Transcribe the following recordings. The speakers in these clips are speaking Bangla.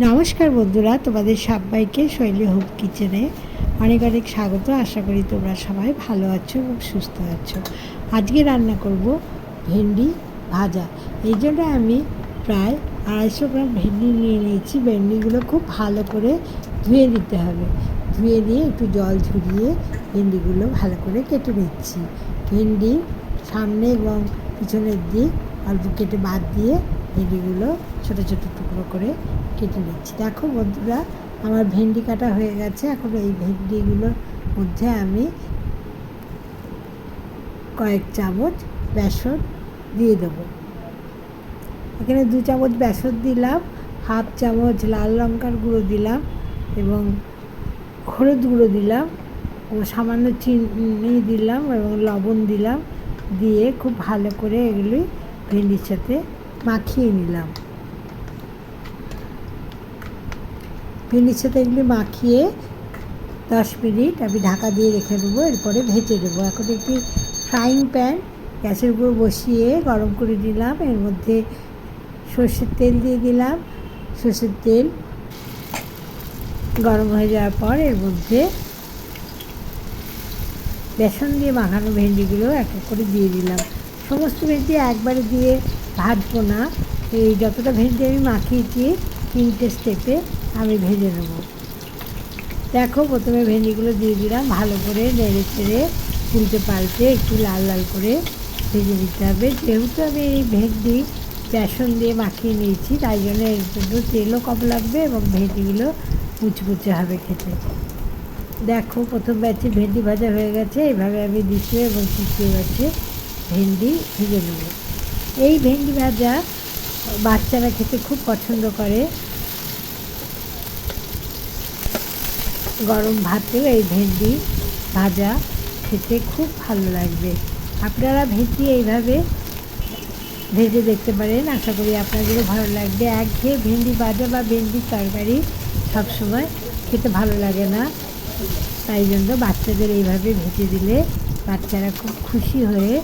নমস্কার বন্ধুরা, তোমাদের সবাইকে শৈলী হোম কিচেনে অনেক অনেক স্বাগত। আশা করি তোমরা সবাই ভালো আছো এবং সুস্থ আছো। আজকে রান্না করব ভেন্ডি ভাজা। এই জন্য আমি প্রায় 250 গ্রাম ভেন্ডি নিয়ে নিয়েছি। ভেন্ডিগুলো খুব ভালো করে ধুয়ে নিতে হবে। ধুয়ে নিয়ে একটু জল ঝরিয়ে ভেন্ডিগুলো ভালো করে কেটে নিচ্ছি। ভেন্ডি সামনে এবং পিছনের দিক অল্প কেটে বাদ দিয়ে ভেন্ডিগুলো ছোটো ছোটো টুকরো করে কেটে নিচ্ছি। দেখো বন্ধুরা, আমার ভেন্ডি কাটা হয়ে গেছে। এখন এই ভেন্ডিগুলোর মধ্যে আমি কয়েক চামচ বেসন দিয়ে দেবো। এখানে 2 চামচ বেসন দিলাম, হাফ চামচ লাল লঙ্কার গুঁড়ো দিলাম এবং হলুদ গুঁড়ো দিলাম ও সামান্য চিনি দিলাম এবং লবণ দিলাম। দিয়ে খুব ভালো করে এগুলি ভেন্ডির সাথে মাখিয়ে নিলাম। ভেন্ডির সাথে এগুলি মাখিয়ে 10 মিনিট আমি ঢাকা দিয়ে রেখে দেবো। এরপরে ভেজে দেবো। এখন একটি ফ্রাইং প্যান গ্যাসের উপর বসিয়ে গরম করে দিলাম। এর মধ্যে সর্ষের তেল দিয়ে দিলাম। সর্ষের তেল গরম হয়ে যাওয়ার পর এর মধ্যে বেসন দিয়ে মাখানো ভেন্ডিগুলো এক এক করে দিয়ে দিলাম। সমস্ত ভেন্ডি একবারে দিয়ে ভাজবো না। এই যতটা ভেন্ডি আমি মাখিয়েছি 3টে স্টেপে আমি ভেজে নেব। দেখো, প্রথমে ভেন্ডিগুলো দিয়ে দিলাম। ভালো করে নেড়ে চেড়ে উল্টে পাল্টে একটু লাল লাল করে ভেজে দিতে হবে। যেহেতু আমি এই ভেন্ডি বেসন দিয়ে মাখিয়ে নিয়েছি, তাই জন্য এর জন্য তেলও কম লাগবে এবং ভেন্ডিগুলো মুচমুচে হবে খেতে। দেখো, প্রথম ব্যাচে ভেন্ডি ভাজা হয়ে গেছে। এইভাবে আমি দ্বিতীয় এবং তৃতীয় ব্যাচে ভেন্ডি ভেজে নেব। এই ভেন্ডি ভাজা বাচ্চারা খেতে খুব পছন্দ করে। গরম ভাতেও এই ভেন্ডি ভাজা খেতে খুব ভালো লাগবে। আপনারা ভেন্ডি এইভাবে ভেজে দেখতে পারেন। আশা করি আপনাদেরও ভালো লাগবে। একঘেয়ে ভেন্ডি ভাজা বা ভেন্ডির তরকারি সবসময় খেতে ভালো লাগে না, তাই জন্য বাচ্চাদের এইভাবে ভেজে দিলে বাচ্চারা খুব খুশি হয়ে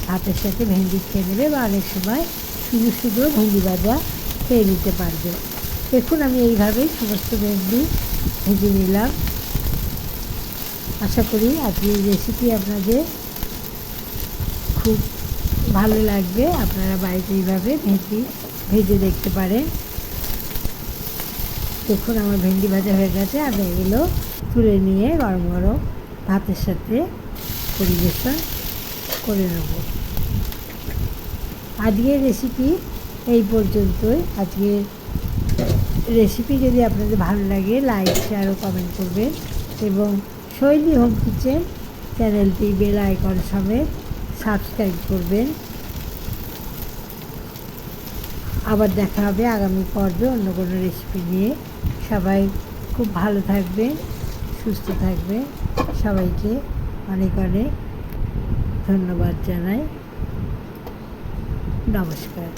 ভাতের সাথে ভেন্ডি খেয়ে নেবে বা অনেক সময় শুধু শুধু ভেন্ডি ভাজা খেয়ে নিতে পারবে। দেখুন, আমি এইভাবেই সমস্ত ভেন্ডি ভেজে নিলাম। আশা করি আজকের এই রেসিপি আপনাদের খুব ভালো লাগবে। আপনারা বাড়িতে এইভাবে ভেন্ডি ভেজে দেখতে পারেন। দেখুন, আমার ভেন্ডি ভাজা হয়ে গেছে। আমি এগুলো তুলে নিয়ে গরম গরম ভাতের সাথে পরিবেশন করে নেব। আজকের রেসিপি এই পর্যন্তই। আজকের রেসিপি যদি আপনাদের ভালো লাগে, লাইক শেয়ার ও কমেন্ট করবেন এবং শৈলী হোম কিচেন চ্যানেলটি বেল আইকন সমেত সাবস্ক্রাইব করবেন। আবার দেখা হবে আগামী পর্বে অন্য কোনো রেসিপি নিয়ে। সবাই খুব ভালো থাকবেন, সুস্থ থাকবেন। সবাইকে অনেক অনেক ধন্যবাদ জানাই। নমস্কার।